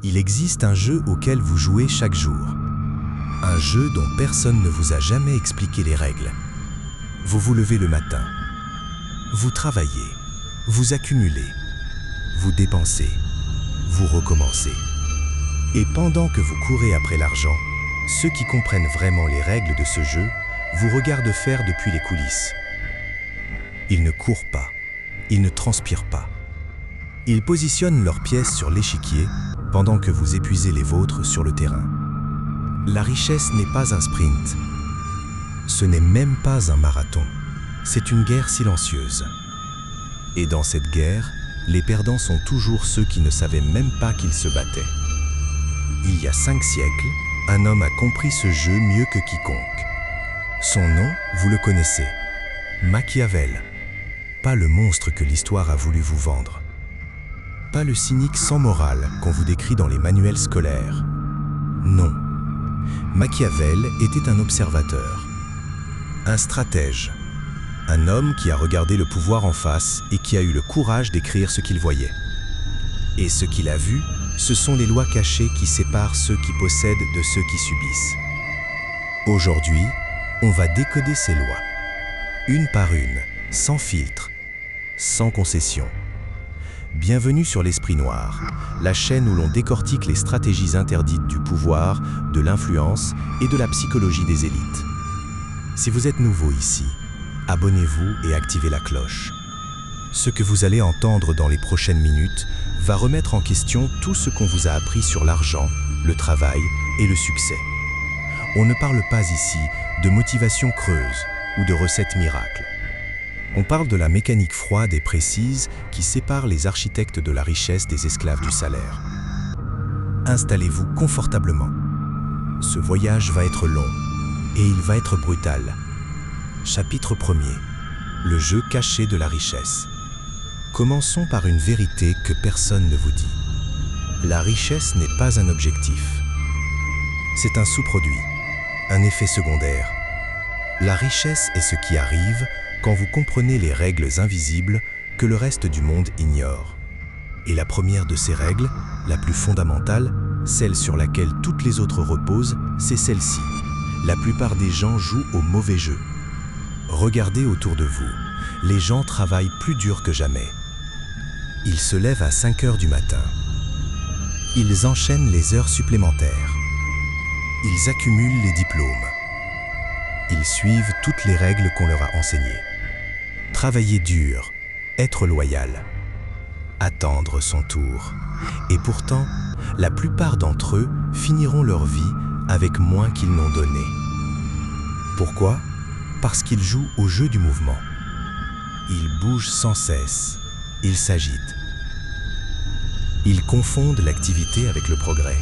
Il existe un jeu auquel vous jouez chaque jour. Un jeu dont personne ne vous a jamais expliqué les règles. Vous vous levez le matin. Vous travaillez. Vous accumulez. Vous dépensez. Vous recommencez. Et pendant que vous courez après l'argent, ceux qui comprennent vraiment les règles de ce jeu vous regardent faire depuis les coulisses. Ils ne courent pas. Ils ne transpirent pas. Ils positionnent leurs pièces sur l'échiquier pendant que vous épuisez les vôtres sur le terrain. La richesse n'est pas un sprint. Ce n'est même pas un marathon. C'est une guerre silencieuse. Et dans cette guerre, les perdants sont toujours ceux qui ne savaient même pas qu'ils se battaient. Il y a 5 siècles, un homme a compris ce jeu mieux que quiconque. Son nom, vous le connaissez. Machiavel. Pas le monstre que l'histoire a voulu vous vendre. Pas le cynique sans morale qu'on vous décrit dans les manuels scolaires. Non. Machiavel était un observateur, un stratège, un homme qui a regardé le pouvoir en face et qui a eu le courage d'écrire ce qu'il voyait. Et ce qu'il a vu, ce sont les lois cachées qui séparent ceux qui possèdent de ceux qui subissent. Aujourd'hui, on va décoder ces lois, une par une, sans filtre, sans concession. Bienvenue sur l'Esprit Noir, la chaîne où l'on décortique les stratégies interdites du pouvoir, de l'influence et de la psychologie des élites. Si vous êtes nouveau ici, abonnez-vous et activez la cloche. Ce que vous allez entendre dans les prochaines minutes va remettre en question tout ce qu'on vous a appris sur l'argent, le travail et le succès. On ne parle pas ici de motivation creuse ou de recettes miracles. On parle de la mécanique froide et précise qui sépare les architectes de la richesse des esclaves du salaire. Installez-vous confortablement. Ce voyage va être long et il va être brutal. Chapitre 1er. Le jeu caché de la richesse. Commençons par une vérité que personne ne vous dit. La richesse n'est pas un objectif. C'est un sous-produit, un effet secondaire. La richesse est ce qui arrive quand vous comprenez les règles invisibles que le reste du monde ignore. Et la première de ces règles, la plus fondamentale, celle sur laquelle toutes les autres reposent, c'est celle-ci. La plupart des gens jouent au mauvais jeu. Regardez autour de vous. Les gens travaillent plus dur que jamais. Ils se lèvent à 5 heures du matin. Ils enchaînent les heures supplémentaires. Ils accumulent les diplômes. Ils suivent toutes les règles qu'on leur a enseignées. Travailler dur, être loyal, attendre son tour. Et pourtant, la plupart d'entre eux finiront leur vie avec moins qu'ils n'ont donné. Pourquoi? Parce qu'ils jouent au jeu du mouvement. Ils bougent sans cesse, ils s'agitent. Ils confondent l'activité avec le progrès.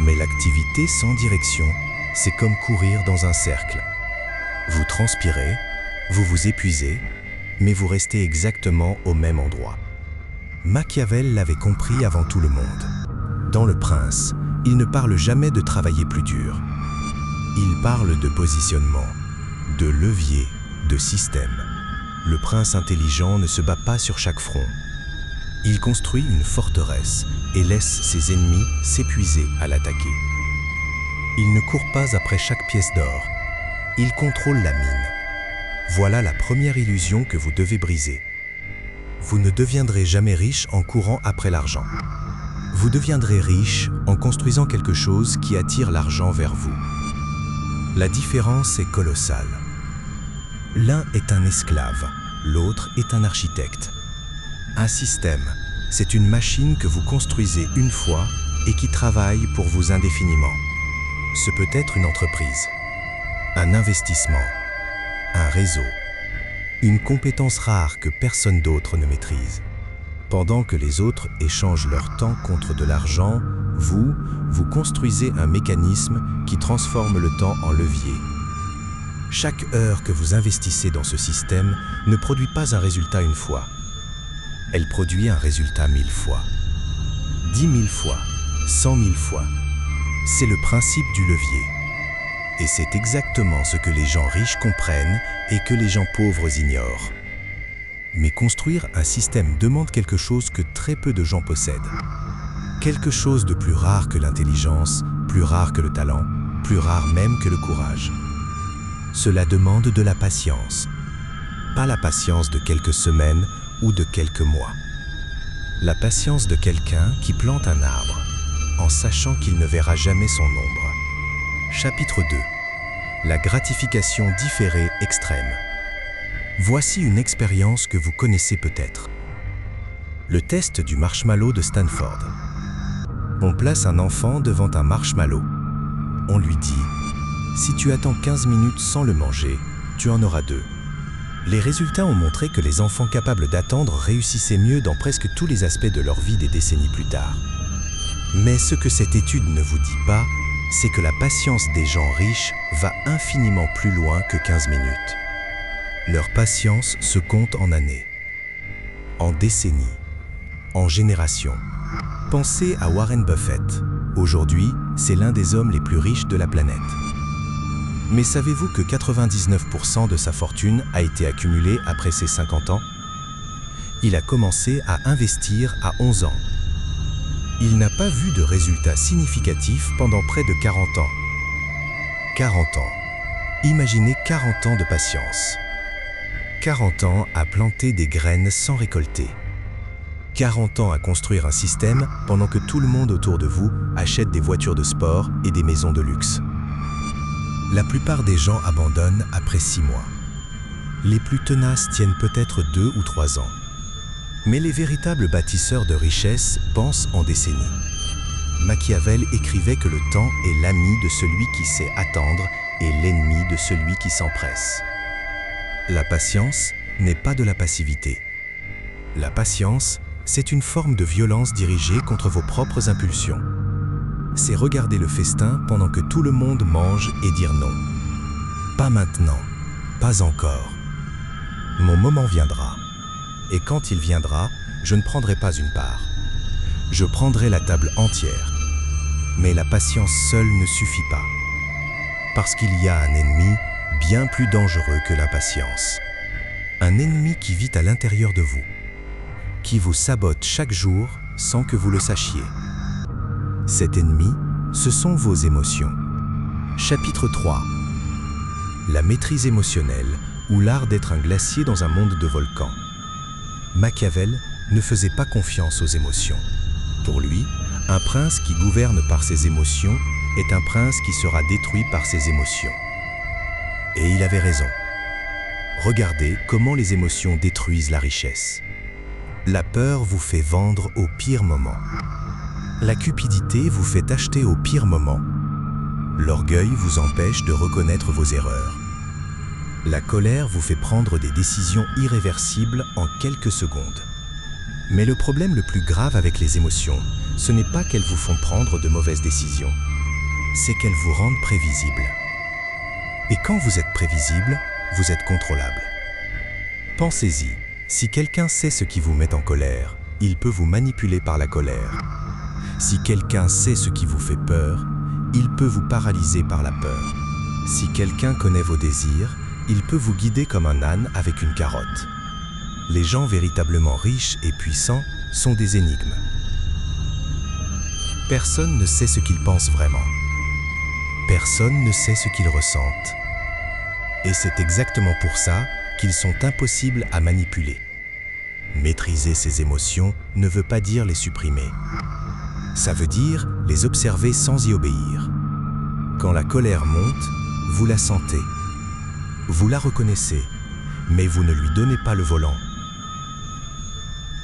Mais l'activité sans direction, c'est comme courir dans un cercle. Vous transpirez, vous vous épuisez, mais vous restez exactement au même endroit. Machiavel l'avait compris avant tout le monde. Dans Le Prince, il ne parle jamais de travailler plus dur. Il parle de positionnement, de levier, de système. Le prince intelligent ne se bat pas sur chaque front. Il construit une forteresse et laisse ses ennemis s'épuiser à l'attaquer. Il ne court pas après chaque pièce d'or. Il contrôle la mine. Voilà la première illusion que vous devez briser. Vous ne deviendrez jamais riche en courant après l'argent. Vous deviendrez riche en construisant quelque chose qui attire l'argent vers vous. La différence est colossale. L'un est un esclave, l'autre est un architecte. Un système, c'est une machine que vous construisez une fois et qui travaille pour vous indéfiniment. Ce peut être une entreprise, un investissement, un réseau, une compétence rare que personne d'autre ne maîtrise. Pendant que les autres échangent leur temps contre de l'argent, vous construisez un mécanisme qui transforme le temps en levier. Chaque heure que vous investissez dans ce système ne produit pas un résultat une fois. Elle produit un résultat 1000 fois, 10 000 fois, 100 000 fois. C'est le principe du levier. Et c'est exactement ce que les gens riches comprennent et que les gens pauvres ignorent. Mais construire un système demande quelque chose que très peu de gens possèdent. Quelque chose de plus rare que l'intelligence, plus rare que le talent, plus rare même que le courage. Cela demande de la patience. Pas la patience de quelques semaines ou de quelques mois. La patience de quelqu'un qui plante un arbre en sachant qu'il ne verra jamais son ombre. Chapitre 2. La gratification différée extrême. Voici une expérience que vous connaissez peut-être. Le test du marshmallow de Stanford. On place un enfant devant un marshmallow. On lui dit « Si tu attends 15 minutes sans le manger, tu en auras 2. » Les résultats ont montré que les enfants capables d'attendre réussissaient mieux dans presque tous les aspects de leur vie des décennies plus tard. Mais ce que cette étude ne vous dit pas, c'est que la patience des gens riches va infiniment plus loin que 15 minutes. Leur patience se compte en années, en décennies, en générations. Pensez à Warren Buffett. Aujourd'hui, c'est l'un des hommes les plus riches de la planète. Mais savez-vous que 99% de sa fortune a été accumulée après ses 50 ans? Il a commencé à investir à 11 ans. Il n'a pas vu de résultats significatifs pendant près de 40 ans. 40 ans. Imaginez 40 ans de patience. 40 ans à planter des graines sans récolter. 40 ans à construire un système pendant que tout le monde autour de vous achète des voitures de sport et des maisons de luxe. La plupart des gens abandonnent après 6 mois. Les plus tenaces tiennent peut-être 2 ou 3 ans. Mais les véritables bâtisseurs de richesse pensent en décennies. Machiavel écrivait que le temps est l'ami de celui qui sait attendre et l'ennemi de celui qui s'empresse. La patience n'est pas de la passivité. La patience, c'est une forme de violence dirigée contre vos propres impulsions. C'est regarder le festin pendant que tout le monde mange et dire non. Pas maintenant, pas encore. Mon moment viendra. Et quand il viendra, je ne prendrai pas une part. Je prendrai la table entière. Mais la patience seule ne suffit pas. Parce qu'il y a un ennemi bien plus dangereux que l'impatience. Un ennemi qui vit à l'intérieur de vous, qui vous sabote chaque jour sans que vous le sachiez. Cet ennemi, ce sont vos émotions. Chapitre 3. La maîtrise émotionnelle ou l'art d'être un glacier dans un monde de volcans. Machiavel ne faisait pas confiance aux émotions. Pour lui, un prince qui gouverne par ses émotions est un prince qui sera détruit par ses émotions. Et il avait raison. Regardez comment les émotions détruisent la richesse. La peur vous fait vendre au pire moment. La cupidité vous fait acheter au pire moment. L'orgueil vous empêche de reconnaître vos erreurs. La colère vous fait prendre des décisions irréversibles en quelques secondes. Mais le problème le plus grave avec les émotions, ce n'est pas qu'elles vous font prendre de mauvaises décisions, c'est qu'elles vous rendent prévisibles. Et quand vous êtes prévisible, vous êtes contrôlable. Pensez-y, si quelqu'un sait ce qui vous met en colère, il peut vous manipuler par la colère. Si quelqu'un sait ce qui vous fait peur, il peut vous paralyser par la peur. Si quelqu'un connaît vos désirs, il peut vous guider comme un âne avec une carotte. Les gens véritablement riches et puissants sont des énigmes. Personne ne sait ce qu'ils pensent vraiment. Personne ne sait ce qu'ils ressentent. Et c'est exactement pour ça qu'ils sont impossibles à manipuler. Maîtriser ses émotions ne veut pas dire les supprimer. Ça veut dire les observer sans y obéir. Quand la colère monte, vous la sentez. Vous la reconnaissez, mais vous ne lui donnez pas le volant.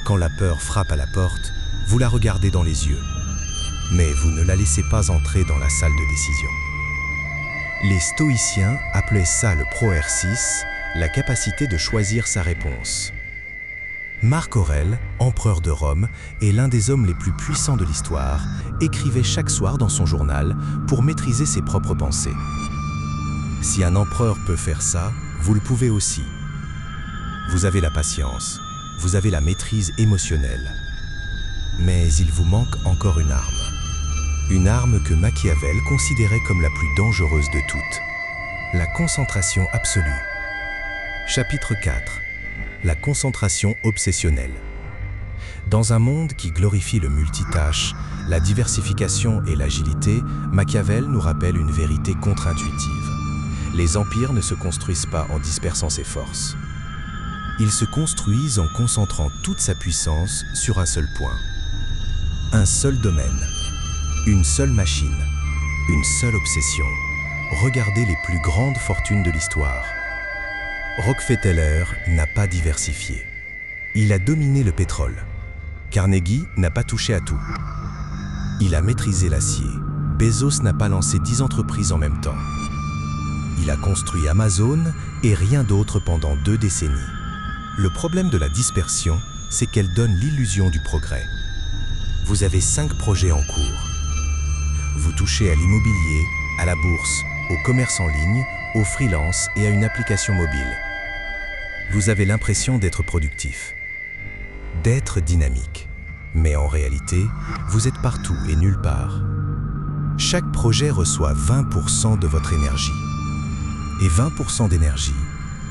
Quand la peur frappe à la porte, vous la regardez dans les yeux, mais vous ne la laissez pas entrer dans la salle de décision. Les stoïciens appelaient ça le proersis, la capacité de choisir sa réponse. Marc Aurèle, empereur de Rome et l'un des hommes les plus puissants de l'histoire, écrivait chaque soir dans son journal pour maîtriser ses propres pensées. Si un empereur peut faire ça, vous le pouvez aussi. Vous avez la patience, vous avez la maîtrise émotionnelle. Mais il vous manque encore une arme. Une arme que Machiavel considérait comme la plus dangereuse de toutes. La concentration absolue. Chapitre 4. La concentration obsessionnelle. Dans un monde qui glorifie le multitâche, la diversification et l'agilité, Machiavel nous rappelle une vérité contre-intuitive. Les empires ne se construisent pas en dispersant ses forces. Ils se construisent en concentrant toute sa puissance sur un seul point. Un seul domaine, une seule machine, une seule obsession. Regardez les plus grandes fortunes de l'histoire. Rockefeller n'a pas diversifié. Il a dominé le pétrole. Carnegie n'a pas touché à tout. Il a maîtrisé l'acier. Bezos n'a pas lancé 10 entreprises en même temps. Il a construit Amazon et rien d'autre pendant 2 décennies. Le problème de la dispersion, c'est qu'elle donne l'illusion du progrès. Vous avez 5 projets en cours. Vous touchez à l'immobilier, à la bourse, au commerce en ligne, au freelance et à une application mobile. Vous avez l'impression d'être productif, d'être dynamique. Mais en réalité, vous êtes partout et nulle part. Chaque projet reçoit 20% de votre énergie. Et 20% d'énergie,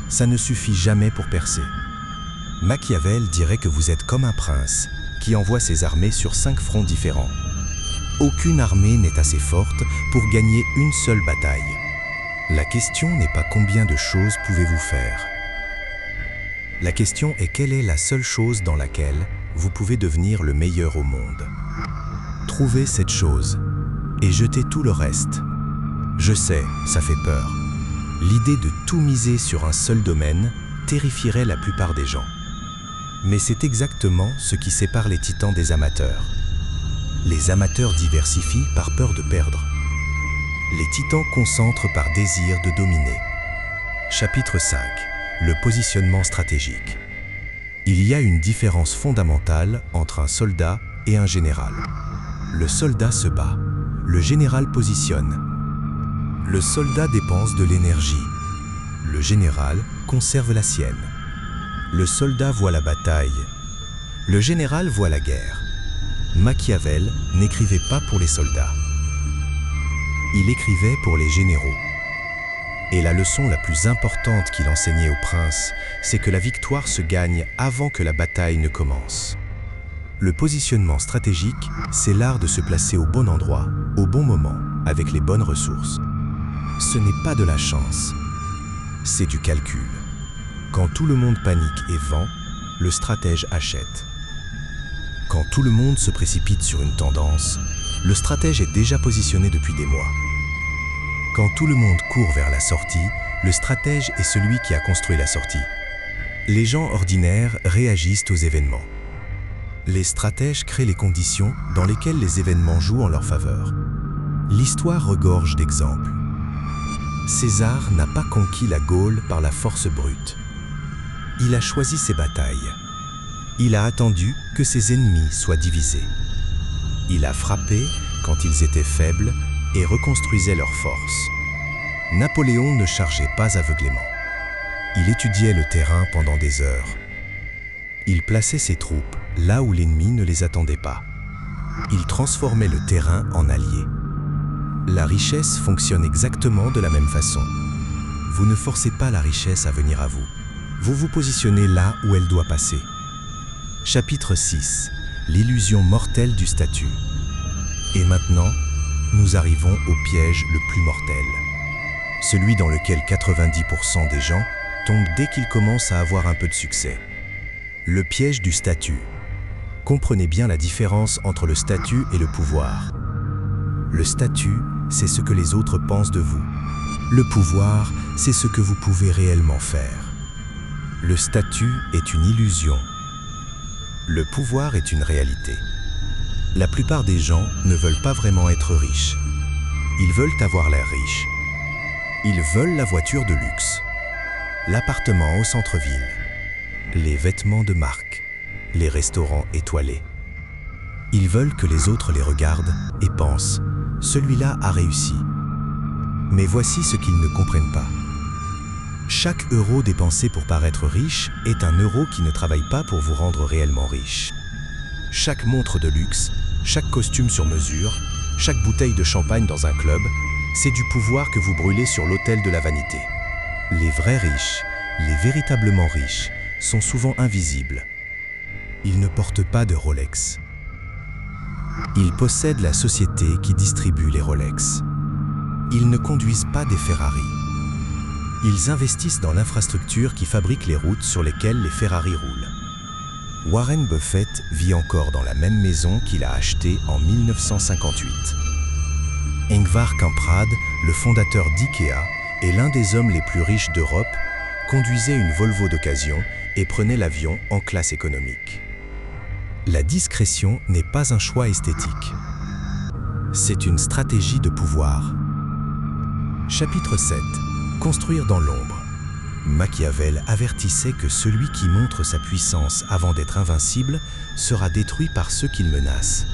ça ne suffit jamais pour percer. Machiavel dirait que vous êtes comme un prince qui envoie ses armées sur 5 fronts différents. Aucune armée n'est assez forte pour gagner une seule bataille. La question n'est pas combien de choses pouvez-vous faire. La question est quelle est la seule chose dans laquelle vous pouvez devenir le meilleur au monde. Trouvez cette chose et jetez tout le reste. Je sais, ça fait peur. L'idée de tout miser sur un seul domaine terrifierait la plupart des gens. Mais c'est exactement ce qui sépare les titans des amateurs. Les amateurs diversifient par peur de perdre. Les titans concentrent par désir de dominer. Chapitre 5. Le positionnement stratégique. Il y a une différence fondamentale entre un soldat et un général. Le soldat se bat, le général positionne. Le soldat dépense de l'énergie, le général conserve la sienne. Le soldat voit la bataille, le général voit la guerre. Machiavel n'écrivait pas pour les soldats. Il écrivait pour les généraux. Et la leçon la plus importante qu'il enseignait aux princes, c'est que la victoire se gagne avant que la bataille ne commence. Le positionnement stratégique, c'est l'art de se placer au bon endroit, au bon moment, avec les bonnes ressources. Ce n'est pas de la chance, c'est du calcul. Quand tout le monde panique et vend, le stratège achète. Quand tout le monde se précipite sur une tendance, le stratège est déjà positionné depuis des mois. Quand tout le monde court vers la sortie, le stratège est celui qui a construit la sortie. Les gens ordinaires réagissent aux événements. Les stratèges créent les conditions dans lesquelles les événements jouent en leur faveur. L'histoire regorge d'exemples. César n'a pas conquis la Gaule par la force brute. Il a choisi ses batailles. Il a attendu que ses ennemis soient divisés. Il a frappé quand ils étaient faibles et reconstruisait leurs forces. Napoléon ne chargeait pas aveuglément. Il étudiait le terrain pendant des heures. Il plaçait ses troupes là où l'ennemi ne les attendait pas. Il transformait le terrain en allié. La richesse fonctionne exactement de la même façon. Vous ne forcez pas la richesse à venir à vous. Vous vous positionnez là où elle doit passer. Chapitre 6. L'illusion mortelle du statut. Et maintenant, nous arrivons au piège le plus mortel. Celui dans lequel 90% des gens tombent dès qu'ils commencent à avoir un peu de succès. Le piège du statut. Comprenez bien la différence entre le statut et le pouvoir. Le statut, c'est ce que les autres pensent de vous. Le pouvoir, c'est ce que vous pouvez réellement faire. Le statut est une illusion. Le pouvoir est une réalité. La plupart des gens ne veulent pas vraiment être riches. Ils veulent avoir l'air riche. Ils veulent la voiture de luxe, l'appartement au centre-ville, les vêtements de marque, les restaurants étoilés. Ils veulent que les autres les regardent et pensent « celui-là a réussi ». Mais voici ce qu'ils ne comprennent pas. Chaque euro dépensé pour paraître riche est un euro qui ne travaille pas pour vous rendre réellement riche. Chaque montre de luxe, chaque costume sur mesure, chaque bouteille de champagne dans un club, c'est du pouvoir que vous brûlez sur l'autel de la vanité. Les vrais riches, les véritablement riches, sont souvent invisibles. Ils ne portent pas de Rolex. Ils possèdent la société qui distribue les Rolex. Ils ne conduisent pas des Ferrari. Ils investissent dans l'infrastructure qui fabrique les routes sur lesquelles les Ferrari roulent. Warren Buffett vit encore dans la même maison qu'il a achetée en 1958. Ingvar Kamprad, le fondateur d'IKEA et l'un des hommes les plus riches d'Europe, conduisait une Volvo d'occasion et prenait l'avion en classe économique. La discrétion n'est pas un choix esthétique. C'est une stratégie de pouvoir. Chapitre 7. Construire dans l'ombre. Machiavel avertissait que celui qui montre sa puissance avant d'être invincible sera détruit par ceux qu'il menace.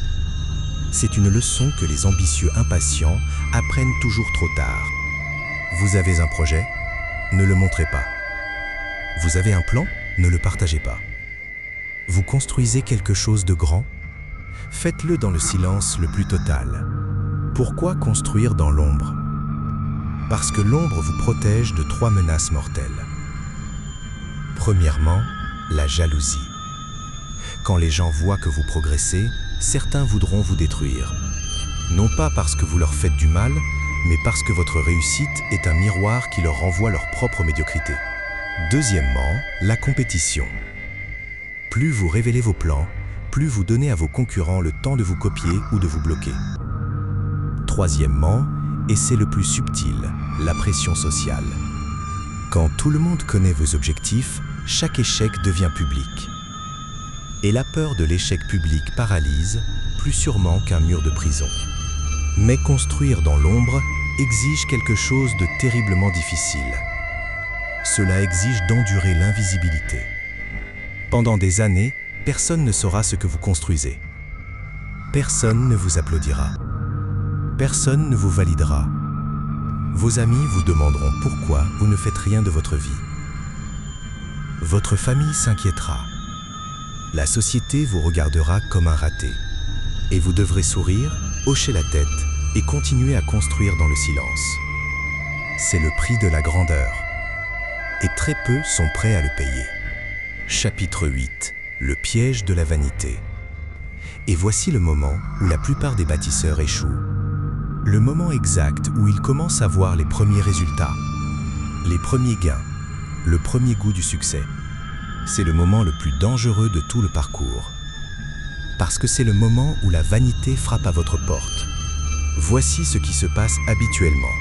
C'est une leçon que les ambitieux impatients apprennent toujours trop tard. Vous avez un projet? Ne le montrez pas. Vous avez un plan? Ne le partagez pas. Vous construisez quelque chose de grand? Faites-le dans le silence le plus total. Pourquoi construire dans l'ombre? Parce que l'ombre vous protège de 3 menaces mortelles. Premièrement, la jalousie. Quand les gens voient que vous progressez, certains voudront vous détruire. Non pas parce que vous leur faites du mal, mais parce que votre réussite est un miroir qui leur renvoie leur propre médiocrité. Deuxièmement, la compétition. Plus vous révélez vos plans, plus vous donnez à vos concurrents le temps de vous copier ou de vous bloquer. Troisièmement, et c'est le plus subtil, la pression sociale. Quand tout le monde connaît vos objectifs, chaque échec devient public. Et la peur de l'échec public paralyse, plus sûrement qu'un mur de prison. Mais construire dans l'ombre exige quelque chose de terriblement difficile. Cela exige d'endurer l'invisibilité. Pendant des années, personne ne saura ce que vous construisez. Personne ne vous applaudira. Personne ne vous validera. Vos amis vous demanderont pourquoi vous ne faites rien de votre vie. Votre famille s'inquiétera. La société vous regardera comme un raté. Et vous devrez sourire, hocher la tête et continuer à construire dans le silence. C'est le prix de la grandeur. Et très peu sont prêts à le payer. Chapitre 8. Le piège de la vanité. Et voici le moment où la plupart des bâtisseurs échouent. Le moment exact où ils commencent à voir les premiers résultats, les premiers gains, le premier goût du succès. C'est le moment le plus dangereux de tout le parcours. Parce que c'est le moment où la vanité frappe à votre porte. Voici ce qui se passe habituellement.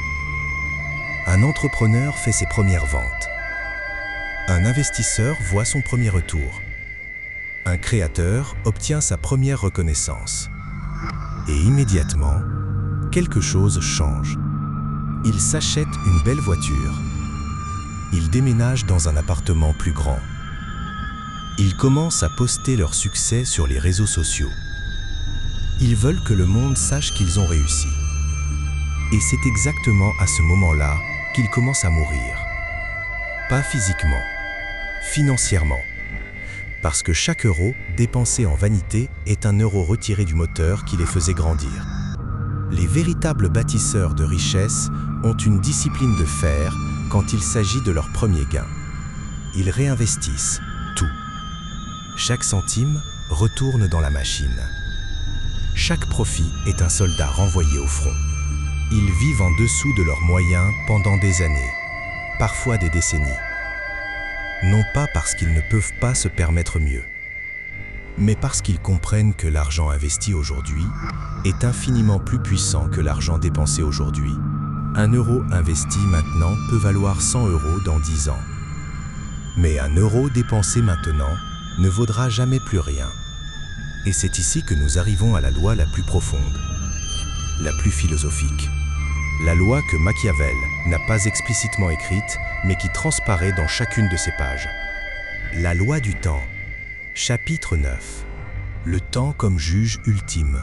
Un entrepreneur fait ses premières ventes. Un investisseur voit son premier retour. Un créateur obtient sa première reconnaissance. Et immédiatement, quelque chose change. Il s'achète une belle voiture. Il déménage dans un appartement plus grand. Ils commencent à poster leur succès sur les réseaux sociaux. Ils veulent que le monde sache qu'ils ont réussi. Et c'est exactement à ce moment-là qu'ils commencent à mourir. Pas physiquement, financièrement. Parce que chaque euro dépensé en vanité est un euro retiré du moteur qui les faisait grandir. Les véritables bâtisseurs de richesse ont une discipline de fer quand il s'agit de leur premier gain. Ils réinvestissent tout. Chaque centime retourne dans la machine. Chaque profit est un soldat renvoyé au front. Ils vivent en dessous de leurs moyens pendant des années, parfois des décennies. Non pas parce qu'ils ne peuvent pas se permettre mieux, mais parce qu'ils comprennent que l'argent investi aujourd'hui est infiniment plus puissant que l'argent dépensé aujourd'hui. Un euro investi maintenant peut valoir 100 euros dans 10 ans. Mais un euro dépensé maintenant ne vaudra jamais plus rien. Et c'est ici que nous arrivons à la loi la plus profonde, la plus philosophique. La loi que Machiavel n'a pas explicitement écrite, mais qui transparaît dans chacune de ses pages. La loi du temps. Chapitre 9. Le temps comme juge ultime.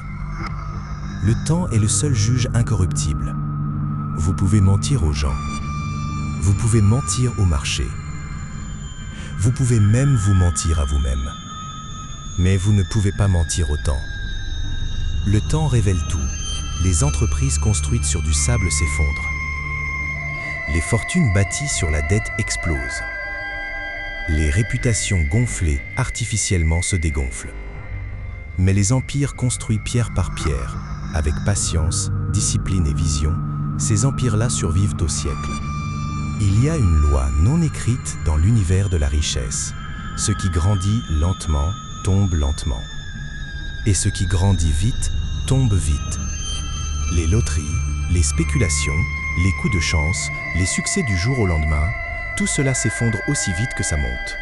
Le temps est le seul juge incorruptible. Vous pouvez mentir aux gens. Vous pouvez mentir au marché. Vous pouvez même vous mentir à vous-même. Mais vous ne pouvez pas mentir au temps. Le temps révèle tout. Les entreprises construites sur du sable s'effondrent. Les fortunes bâties sur la dette explosent. Les réputations gonflées artificiellement se dégonflent. Mais les empires construits pierre par pierre, avec patience, discipline et vision, ces empires-là survivent au siècle. Il y a une loi non écrite dans l'univers de la richesse. Ce qui grandit lentement tombe lentement. Et ce qui grandit vite tombe vite. Les loteries, les spéculations, les coups de chance, les succès du jour au lendemain, tout cela s'effondre aussi vite que ça monte.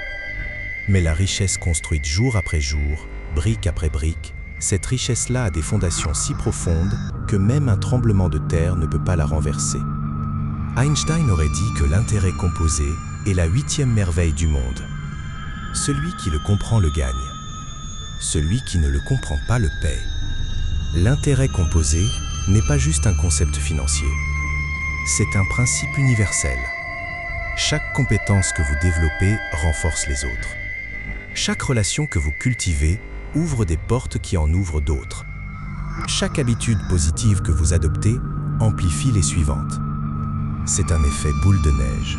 Mais la richesse construite jour après jour, brique après brique, cette richesse-là a des fondations si profondes que même un tremblement de terre ne peut pas la renverser. Einstein aurait dit que l'intérêt composé est la 8e merveille du monde. Celui qui le comprend le gagne. Celui qui ne le comprend pas le paie. L'intérêt composé n'est pas juste un concept financier. C'est un principe universel. Chaque compétence que vous développez renforce les autres. Chaque relation que vous cultivez ouvre des portes qui en ouvrent d'autres. Chaque habitude positive que vous adoptez amplifie les suivantes. C'est un effet boule de neige.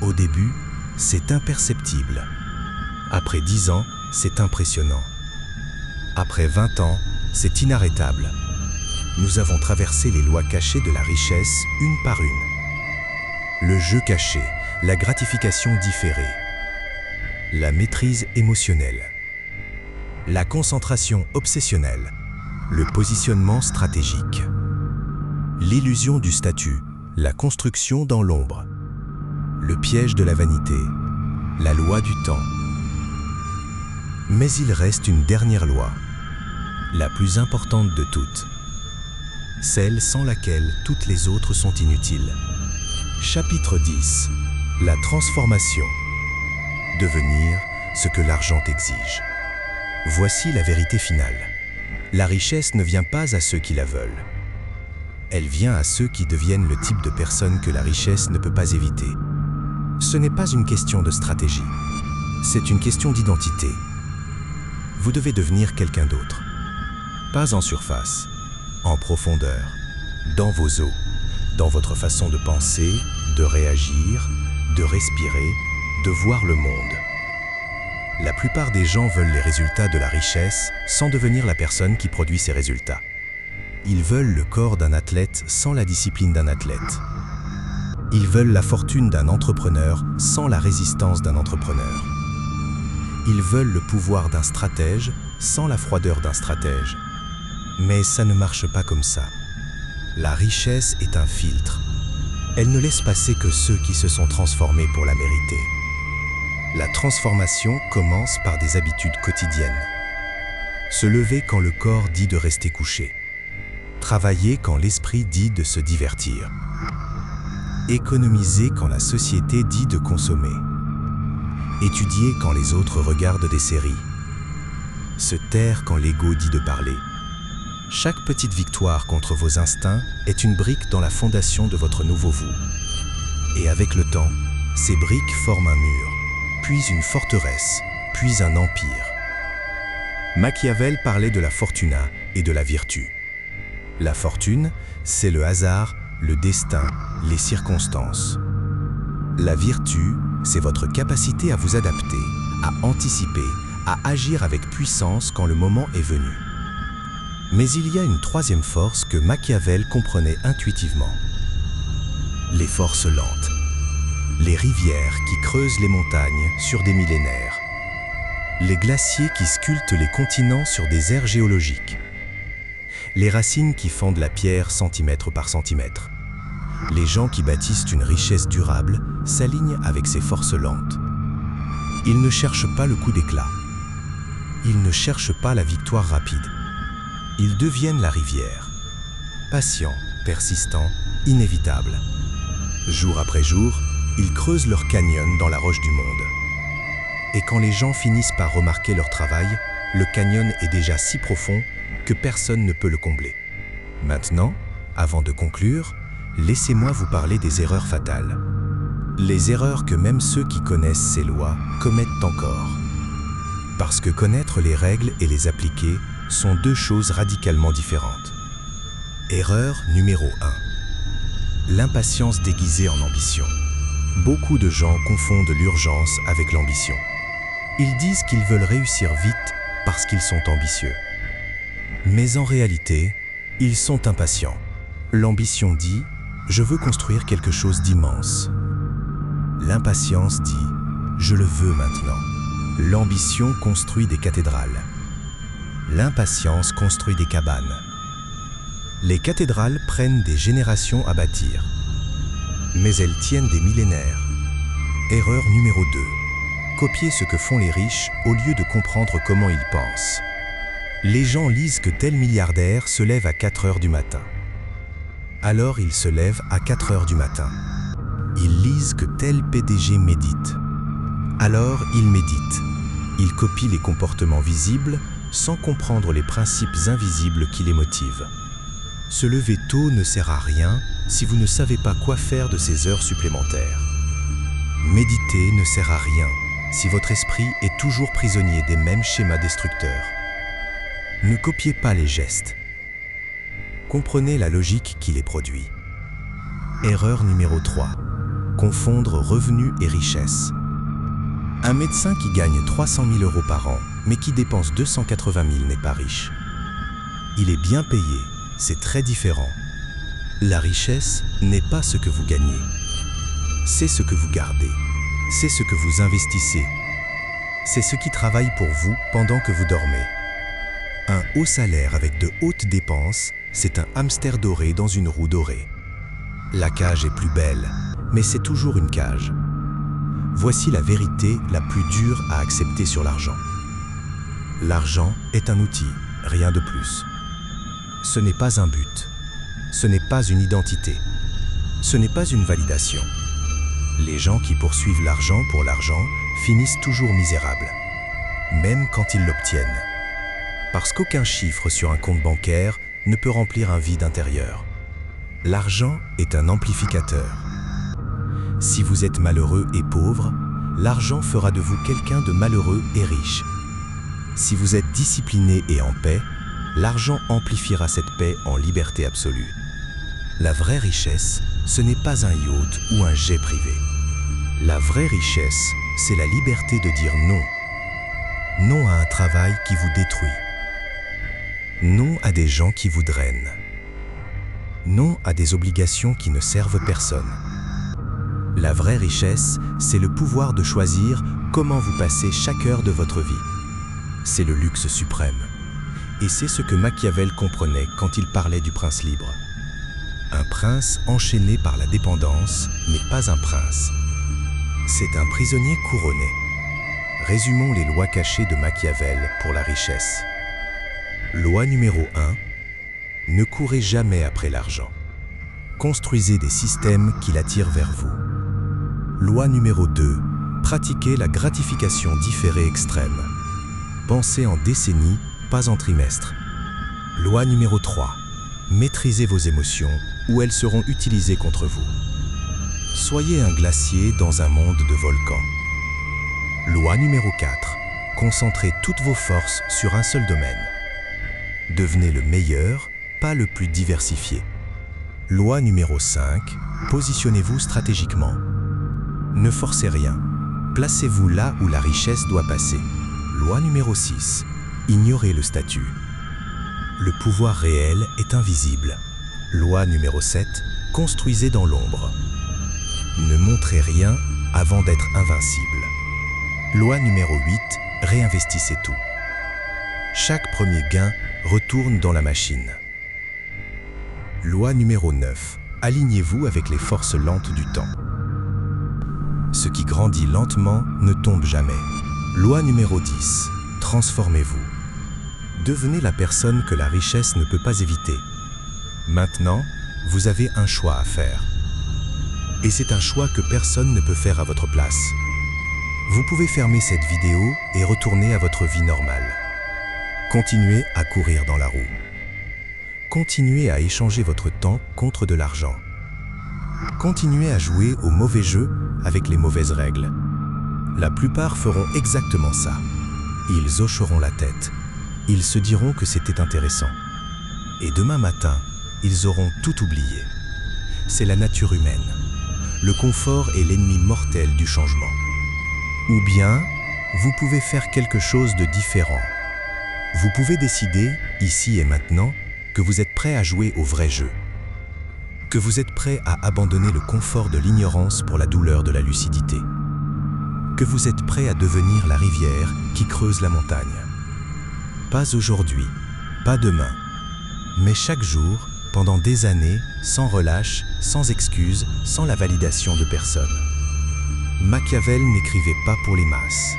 Au début, c'est imperceptible. Après 10 ans, c'est impressionnant. Après 20 ans, c'est inarrêtable. Nous avons traversé les lois cachées de la richesse une par une. Le jeu caché, la gratification différée, la maîtrise émotionnelle, la concentration obsessionnelle, le positionnement stratégique, l'illusion du statut, la construction dans l'ombre, le piège de la vanité, la loi du temps. Mais il reste une dernière loi, la plus importante de toutes, celle sans laquelle toutes les autres sont inutiles. Chapitre 10. La transformation. Devenir ce que l'argent exige. Voici la vérité finale. La richesse ne vient pas à ceux qui la veulent. Elle vient à ceux qui deviennent le type de personne que la richesse ne peut pas éviter. Ce n'est pas une question de stratégie. C'est une question d'identité. Vous devez devenir quelqu'un d'autre. Pas en surface, en profondeur, dans vos os, dans votre façon de penser, de réagir, de respirer, de voir le monde. La plupart des gens veulent les résultats de la richesse sans devenir la personne qui produit ces résultats. Ils veulent le corps d'un athlète sans la discipline d'un athlète. Ils veulent la fortune d'un entrepreneur sans la résistance d'un entrepreneur. Ils veulent le pouvoir d'un stratège sans la froideur d'un stratège. Mais ça ne marche pas comme ça. La richesse est un filtre. Elle ne laisse passer que ceux qui se sont transformés pour la mériter. La transformation commence par des habitudes quotidiennes. Se lever quand le corps dit de rester couché. Travailler quand l'esprit dit de se divertir. Économiser quand la société dit de consommer. Étudier quand les autres regardent des séries. Se taire quand l'ego dit de parler. Chaque petite victoire contre vos instincts est une brique dans la fondation de votre nouveau vous. Et avec le temps, ces briques forment un mur, puis une forteresse, puis un empire. Machiavel parlait de la fortuna et de la virtu. La fortune, c'est le hasard, le destin, les circonstances. La vertu, c'est votre capacité à vous adapter, à anticiper, à agir avec puissance quand le moment est venu. Mais il y a une troisième force que Machiavel comprenait intuitivement. Les forces lentes. Les rivières qui creusent les montagnes sur des millénaires. Les glaciers qui sculptent les continents sur des aires géologiques. Les racines qui fendent la pierre centimètre par centimètre. Les gens qui bâtissent une richesse durable s'alignent avec ces forces lentes. Ils ne cherchent pas le coup d'éclat. Ils ne cherchent pas la victoire rapide. Ils deviennent la rivière. Patients, persistants, inévitables. Jour après jour, ils creusent leur canyon dans la roche du monde. Et quand les gens finissent par remarquer leur travail, le canyon est déjà si profond que personne ne peut le combler. Maintenant, avant de conclure, laissez-moi vous parler des erreurs fatales. Les erreurs que même ceux qui connaissent ces lois commettent encore. Parce que connaître les règles et les appliquer sont deux choses radicalement différentes. Erreur numéro 1. L'impatience déguisée en ambition. Beaucoup de gens confondent l'urgence avec l'ambition. Ils disent qu'ils veulent réussir vite, parce qu'ils sont ambitieux. Mais en réalité, ils sont impatients. L'ambition dit « je veux construire quelque chose d'immense ». L'impatience dit « je le veux maintenant ». L'ambition construit des cathédrales. L'impatience construit des cabanes. Les cathédrales prennent des générations à bâtir, mais elles tiennent des millénaires. Erreur numéro 2. Copier ce que font les riches au lieu de comprendre comment ils pensent. Les gens lisent que tel milliardaire se lève à 4 heures du matin. Alors ils se lèvent à 4 heures du matin. Ils lisent que tel PDG médite. Alors ils méditent. Ils copient les comportements visibles sans comprendre les principes invisibles qui les motivent. Se lever tôt ne sert à rien si vous ne savez pas quoi faire de ces heures supplémentaires. Méditer ne sert à rien si votre esprit est toujours prisonnier des mêmes schémas destructeurs. Ne copiez pas les gestes. Comprenez la logique qui les produit. Erreur numéro 3. Confondre revenus et richesse. Un médecin qui gagne 300 000 € par an, mais qui dépense 280 000 n'est pas riche. Il est bien payé, c'est très différent. La richesse n'est pas ce que vous gagnez. C'est ce que vous gardez. C'est ce que vous investissez. C'est ce qui travaille pour vous pendant que vous dormez. Un haut salaire avec de hautes dépenses, c'est un hamster doré dans une roue dorée. La cage est plus belle, mais c'est toujours une cage. Voici la vérité la plus dure à accepter sur l'argent. L'argent est un outil, rien de plus. Ce n'est pas un but. Ce n'est pas une identité. Ce n'est pas une validation. Les gens qui poursuivent l'argent pour l'argent finissent toujours misérables, même quand ils l'obtiennent. Parce qu'aucun chiffre sur un compte bancaire ne peut remplir un vide intérieur. L'argent est un amplificateur. Si vous êtes malheureux et pauvre, l'argent fera de vous quelqu'un de malheureux et riche. Si vous êtes discipliné et en paix, l'argent amplifiera cette paix en liberté absolue. La vraie richesse, ce n'est pas un yacht ou un jet privé. La vraie richesse, c'est la liberté de dire non. Non à un travail qui vous détruit. Non à des gens qui vous drainent. Non à des obligations qui ne servent personne. La vraie richesse, c'est le pouvoir de choisir comment vous passez chaque heure de votre vie. C'est le luxe suprême. Et c'est ce que Machiavel comprenait quand il parlait du prince libre. Un prince enchaîné par la dépendance n'est pas un prince. C'est un prisonnier couronné. Résumons les lois cachées de Machiavel pour la richesse. Loi numéro 1. Ne courez jamais après l'argent. Construisez des systèmes qui l'attirent vers vous. Loi numéro 2. Pratiquez la gratification différée extrême. Pensez en décennies, pas en trimestres. Loi numéro 3. Maîtrisez vos émotions ou elles seront utilisées contre vous. Soyez un glacier dans un monde de volcans. Loi numéro 4. Concentrez toutes vos forces sur un seul domaine. Devenez le meilleur, pas le plus diversifié. Loi numéro 5. Positionnez-vous stratégiquement. Ne forcez rien. Placez-vous là où la richesse doit passer. Loi numéro 6. Ignorez le statut. Le pouvoir réel est invisible. Loi numéro 7. Construisez dans l'ombre. Ne montrez rien avant d'être invincible. Loi numéro 8. Réinvestissez tout. Chaque premier gain retourne dans la machine. Loi numéro 9. Alignez-vous avec les forces lentes du temps. Ce qui grandit lentement ne tombe jamais. Loi numéro 10. Transformez-vous. Devenez la personne que la richesse ne peut pas éviter. Maintenant, vous avez un choix à faire. Et c'est un choix que personne ne peut faire à votre place. Vous pouvez fermer cette vidéo et retourner à votre vie normale. Continuez à courir dans la roue. Continuez à échanger votre temps contre de l'argent. Continuez à jouer au mauvais jeu avec les mauvaises règles. La plupart feront exactement ça. Ils hocheront la tête. Ils se diront que c'était intéressant. Et demain matin, ils auront tout oublié. C'est la nature humaine. Le confort est l'ennemi mortel du changement. Ou bien, vous pouvez faire quelque chose de différent. Vous pouvez décider, ici et maintenant, que vous êtes prêt à jouer au vrai jeu. Que vous êtes prêt à abandonner le confort de l'ignorance pour la douleur de la lucidité. Que vous êtes prêt à devenir la rivière qui creuse la montagne. Pas aujourd'hui, pas demain, mais chaque jour, pendant des années, sans relâche, sans excuse, sans la validation de personne. Machiavel n'écrivait pas pour les masses.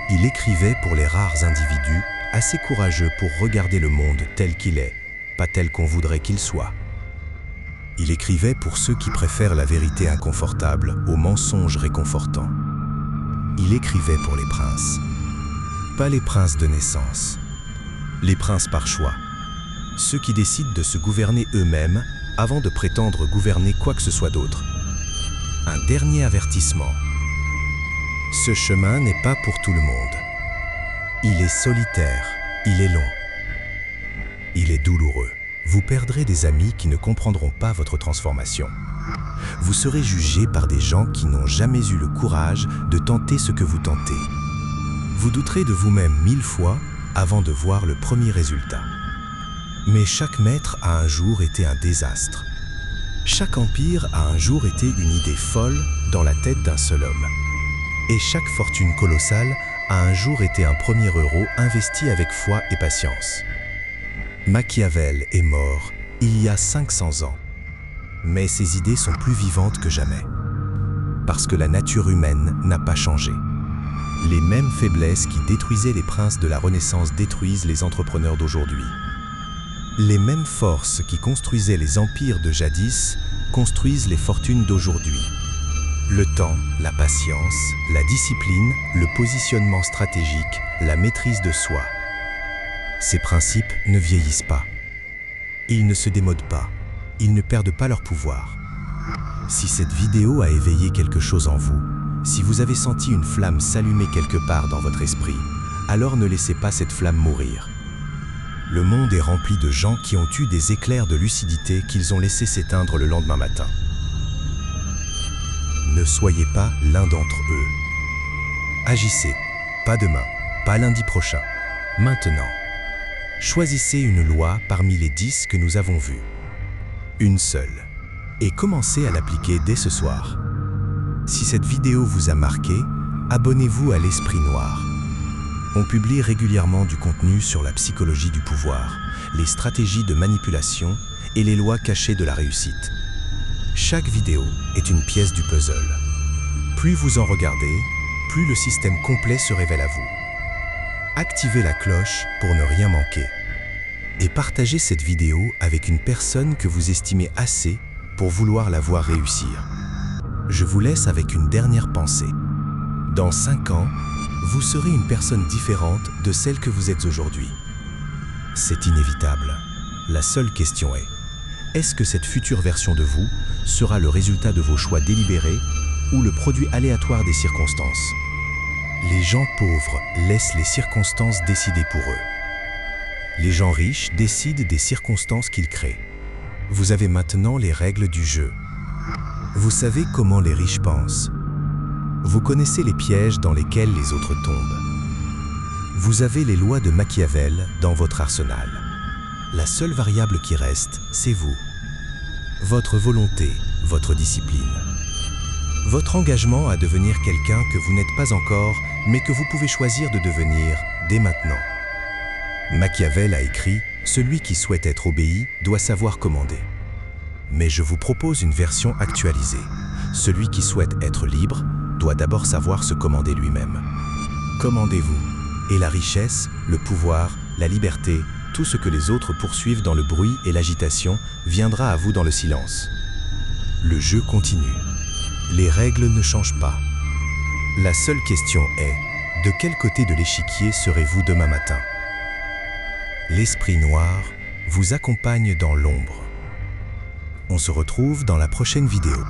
Il écrivait pour les rares individus, assez courageux pour regarder le monde tel qu'il est, pas tel qu'on voudrait qu'il soit. Il écrivait pour ceux qui préfèrent la vérité inconfortable au mensonge réconfortant. Il écrivait pour les princes. Pas les princes de naissance. Les princes par choix. Ceux qui décident de se gouverner eux-mêmes avant de prétendre gouverner quoi que ce soit d'autre. Un dernier avertissement. Ce chemin n'est pas pour tout le monde. Il est solitaire, il est long. Il est douloureux. Vous perdrez des amis qui ne comprendront pas votre transformation. Vous serez jugé par des gens qui n'ont jamais eu le courage de tenter ce que vous tentez. Vous douterez de vous-même 1000 fois avant de voir le premier résultat. Mais chaque maître a un jour été un désastre. Chaque empire a un jour été une idée folle dans la tête d'un seul homme. Et chaque fortune colossale a un jour été un premier euro investi avec foi et patience. Machiavel est mort il y a 500 ans. Mais ses idées sont plus vivantes que jamais. Parce que la nature humaine n'a pas changé. Les mêmes faiblesses qui détruisaient les princes de la Renaissance détruisent les entrepreneurs d'aujourd'hui. Les mêmes forces qui construisaient les empires de jadis construisent les fortunes d'aujourd'hui. Le temps, la patience, la discipline, le positionnement stratégique, la maîtrise de soi. Ces principes ne vieillissent pas. Ils ne se démodent pas. Ils ne perdent pas leur pouvoir. Si cette vidéo a éveillé quelque chose en vous, si vous avez senti une flamme s'allumer quelque part dans votre esprit, alors ne laissez pas cette flamme mourir. Le monde est rempli de gens qui ont eu des éclairs de lucidité qu'ils ont laissé s'éteindre le lendemain matin. Ne soyez pas l'un d'entre eux. Agissez, pas demain, pas lundi prochain, maintenant. Choisissez une loi parmi les 10 que nous avons vues. Une seule. Et commencez à l'appliquer dès ce soir. Si cette vidéo vous a marqué, abonnez-vous à l'Esprit Noir. On publie régulièrement du contenu sur la psychologie du pouvoir, les stratégies de manipulation et les lois cachées de la réussite. Chaque vidéo est une pièce du puzzle. Plus vous en regardez, plus le système complet se révèle à vous. Activez la cloche pour ne rien manquer. Et partagez cette vidéo avec une personne que vous estimez assez pour vouloir la voir réussir. Je vous laisse avec une dernière pensée. Dans 5 ans, vous serez une personne différente de celle que vous êtes aujourd'hui. C'est inévitable. La seule question est-ce que cette future version de vous sera le résultat de vos choix délibérés ou le produit aléatoire des circonstances? Les gens pauvres laissent les circonstances décider pour eux. Les gens riches décident des circonstances qu'ils créent. Vous avez maintenant les règles du jeu. Vous savez comment les riches pensent. Vous connaissez les pièges dans lesquels les autres tombent. Vous avez les lois de Machiavel dans votre arsenal. La seule variable qui reste, c'est vous. Votre volonté, votre discipline. Votre engagement à devenir quelqu'un que vous n'êtes pas encore, mais que vous pouvez choisir de devenir dès maintenant. Machiavel a écrit « Celui qui souhaite être obéi doit savoir commander ». Mais je vous propose une version actualisée. Celui qui souhaite être libre doit d'abord savoir se commander lui-même. Commandez-vous, et la richesse, le pouvoir, la liberté, tout ce que les autres poursuivent dans le bruit et l'agitation viendra à vous dans le silence. Le jeu continue. Les règles ne changent pas. La seule question est, de quel côté de l'échiquier serez-vous demain matin? L'Esprit Noir vous accompagne dans l'ombre. On se retrouve dans la prochaine vidéo.